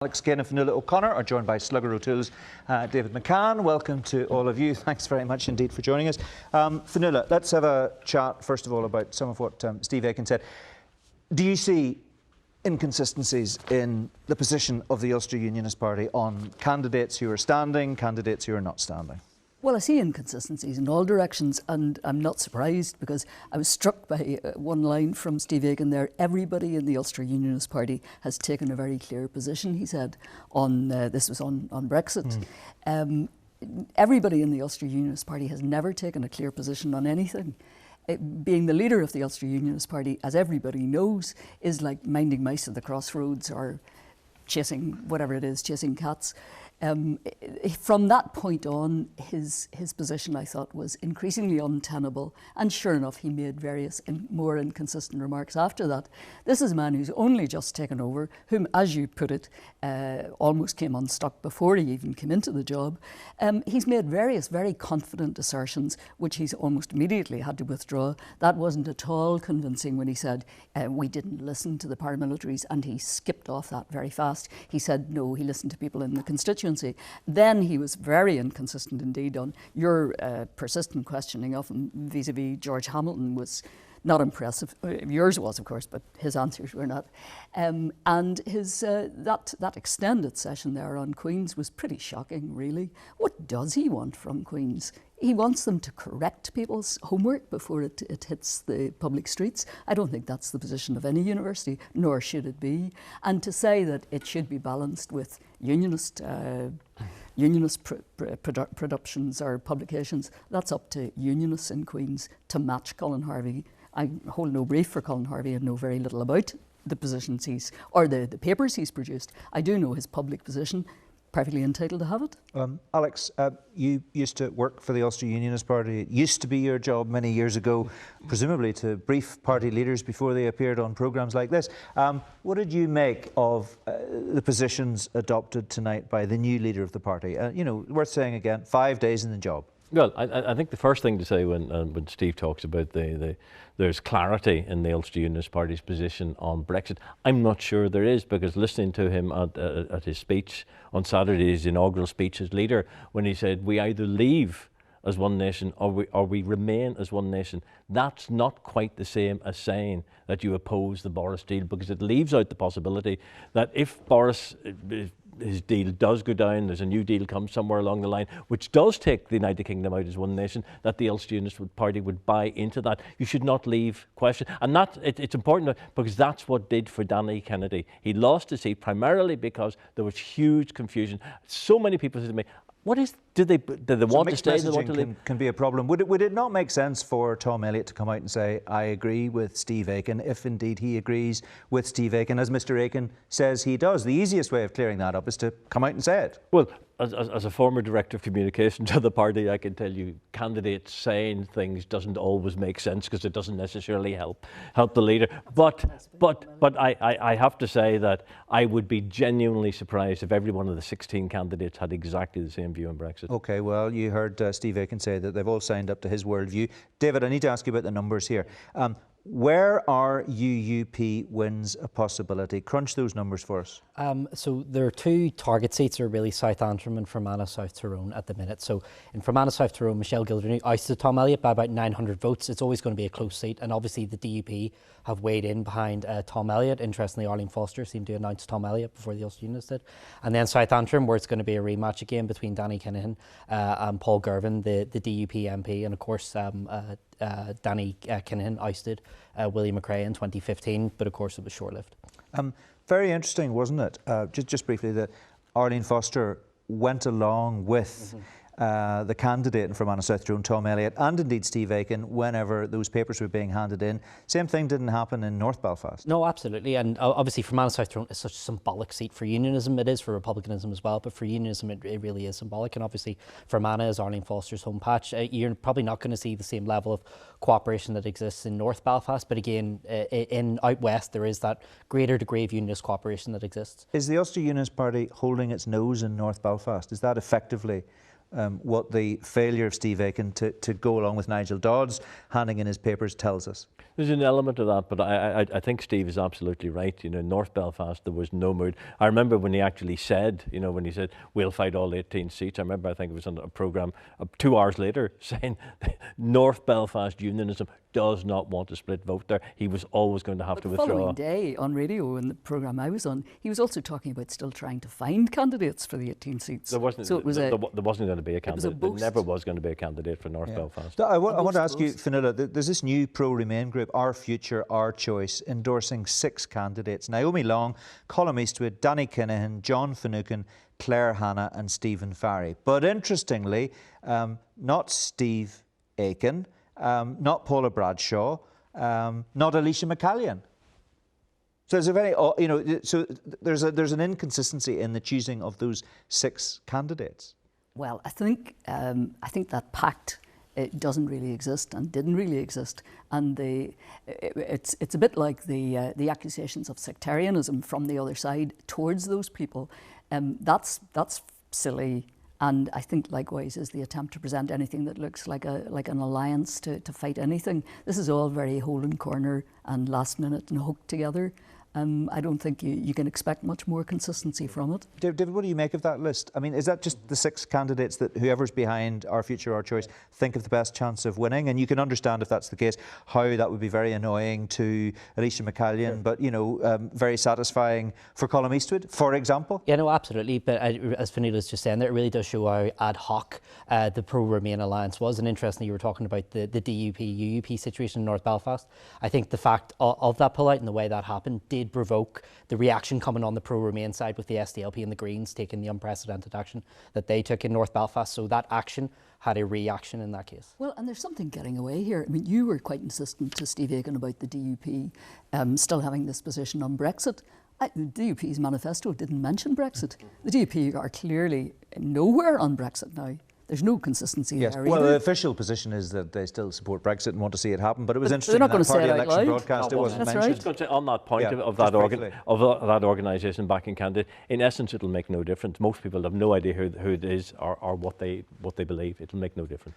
Alex Kane and Fionnuala O'Connor are joined by Slugger O'Toole's David MacCann. Welcome to all of you. Thanks very much indeed for joining us. Fionnuala, let's have a chat first of all about some of what Steve Aiken said. Do you see inconsistencies in the position of the Ulster Unionist Party on candidates who are standing, candidates who are not standing? Well, I see inconsistencies in all directions, and I'm not surprised because I was struck by one line from Steve Aiken there. Everybody in the Ulster Unionist Party has taken a very clear position, he said, on this was on Brexit. Everybody in the Ulster Unionist Party has never taken a clear position on anything. Being the leader of the Ulster Unionist Party, as everybody knows, is like minding mice at the crossroads or chasing whatever it is, chasing cats. From that point on, his position, I thought, was increasingly untenable, and sure enough, he made various more inconsistent remarks after that. This is a man who's only just taken over, whom, as you put it, almost came unstuck before he even came into the job. He's made various very confident assertions, which he's almost immediately had to withdraw. That wasn't at all convincing when he said, we didn't listen to the paramilitaries, and he skipped off that very fast. He said, no, he listened to people in the constituency. Then he was very inconsistent indeed on your persistent questioning of him vis-a-vis George Hamilton was not impressive. Yours was, of course, but his answers were not. And his that extended session there on Queen's was pretty shocking, really. What does he want from Queen's? He wants them to correct people's homework before it hits the public streets. I don't think that's the position of any university, nor should it be. And to say that it should be balanced with unionist productions or publications, that's up to unionists in Queen's to match Colin Harvey. I hold no brief for Colin Harvey and know very little about the positions or the papers he's produced. I do know his public position. Perfectly entitled to have it. Alex, you used to work for the Ulster Unionist Party. It used to be your job many years ago, presumably to brief party leaders before they appeared on programmes like this. What did you make of the positions adopted tonight by the new leader of the party? You know, worth saying again, 5 days in the job. Well, I think the first thing to say when Steve talks about there's clarity in the Ulster Unionist Party's position on Brexit, I'm not sure there is, because listening to him at his speech on Saturday, his inaugural speech as leader, when he said we either leave as one nation or we remain as one nation, that's not quite the same as saying that you oppose the Boris deal, because it leaves out the possibility that if Boris his deal does go down, there's a new deal comes somewhere along the line, which does take the United Kingdom out as one nation, that the Ulster Unionist Party would buy into that. You should not leave question. And it's important because that's what did for Danny Kennedy. He lost his seat primarily because there was huge confusion. So many people said to me, do they want to stay? Do they want to leave? Can be a problem. Would it not make sense for Tom Elliott to come out and say, I agree with Steve Aiken, if indeed he agrees with Steve Aiken, as Mr. Aiken says he does? The easiest way of clearing that up is to come out and say it. Well, as a former director of communications of the party, I can tell you candidates saying things doesn't always make sense because it doesn't necessarily help the leader. But I have to say that I would be genuinely surprised if every one of the 16 candidates had exactly the same view on Brexit. OK, well, you heard Steve Aiken say that they've all signed up to his worldview. David, I need to ask you about the numbers here. Where are UUP wins a possibility? Crunch those numbers for us. So there are two target seats, are really South Antrim and Fermanagh South Tyrone at the minute. So in Fermanagh South Tyrone, Michelle Gildernew ousted Tom Elliott by about 900 votes. It's always going to be a close seat, and obviously the DUP have weighed in behind Tom Elliott. Interestingly, Arlene Foster seemed to announce Tom Elliott before the Ulster Unionists did. And then South Antrim, where it's going to be a rematch again between Danny Kinahan and Paul Girvan, the DUP MP, and of course Danny Kinahan ousted William McRae in 2015, but of course it was short-lived. Very interesting, wasn't it? Just briefly, that Arlene Foster went along with the candidate in Fermanagh South Tyrone, Tom Elliott, and indeed Steve Aiken, whenever those papers were being handed in. Same thing didn't happen in North Belfast. No, absolutely. And obviously Fermanagh South Tyrone is such a symbolic seat for unionism. It is for republicanism as well, but for unionism it really is symbolic. And obviously Fermanagh is Arlene Foster's home patch. You're probably not going to see the same level of cooperation that exists in North Belfast, but again, in out west there is that greater degree of unionist cooperation that exists. Is the Ulster Unionist Party holding its nose in North Belfast? Is that effectively what the failure of Steve Aiken to go along with Nigel Dodds handing in his papers tells us. There's an element of that, but I think Steve is absolutely right. You know, North Belfast, there was no mood. I remember when he actually said, you know, when he said, we'll fight all 18 seats. I remember, I think it was on a programme 2 hours later, saying North Belfast Unionism does not want a split vote there. He was always going to have to withdraw. The following day on radio, in the programme I was on, he was also talking about still trying to find candidates for the 18 seats. There wasn't, so it was there wasn't going to be a candidate. There never was going to be a candidate for North Belfast. I want to ask you, Fionnuala, there's this new pro-Remain group, Our Future, Our Choice, endorsing 6 candidates. Naomi Long, Colm Eastwood, Danny Kinahan, John Finucane, Claire Hanna and Stephen Farry. But interestingly, not Steve Aiken, not Paula Bradshaw, not Alicia McCallion. So there's a very, so there's an inconsistency in the choosing of those 6 candidates. Well, I think that pact, it doesn't really exist and didn't really exist, and it's a bit like the accusations of sectarianism from the other side towards those people. That's silly. And I think likewise is the attempt to present anything that looks like an alliance to fight anything. This is all very hole in corner and last minute and hooked together. I don't think you can expect much more consistency from it. David, what do you make of that list? I mean, is that just the 6 candidates that whoever's behind Our Future, Our Choice think have the best chance of winning? And you can understand if that's the case, how that would be very annoying to Alicia McCallion, but, you know, very satisfying for Colm Eastwood, for example? Yeah, no, absolutely. But as Fionnuala's just saying, it really does show how ad hoc the pro-Remain alliance was. And interestingly, you were talking about the DUP, UUP situation in North Belfast. I think the fact of that pullout and the way that happened did provoke the reaction coming on the pro-Remain side with the SDLP and the Greens taking the unprecedented action that they took in North Belfast. So that action had a reaction in that case. Well, and there's something getting away here. I mean, you were quite insistent to Steve Aiken about the DUP still having this position on Brexit. The DUP's manifesto didn't mention Brexit. The DUP are clearly nowhere on Brexit now. There's no consistency there well, either. the official position is that they still support Brexit and want to see it happen, but it was interesting they're not in that going to party say it out election loud. broadcast, it wasn't That's mentioned. right. Just going to say on that point of that organisation backing candidate, in essence, it'll make no difference. Most people have no idea who it is or what they believe. It'll make no difference.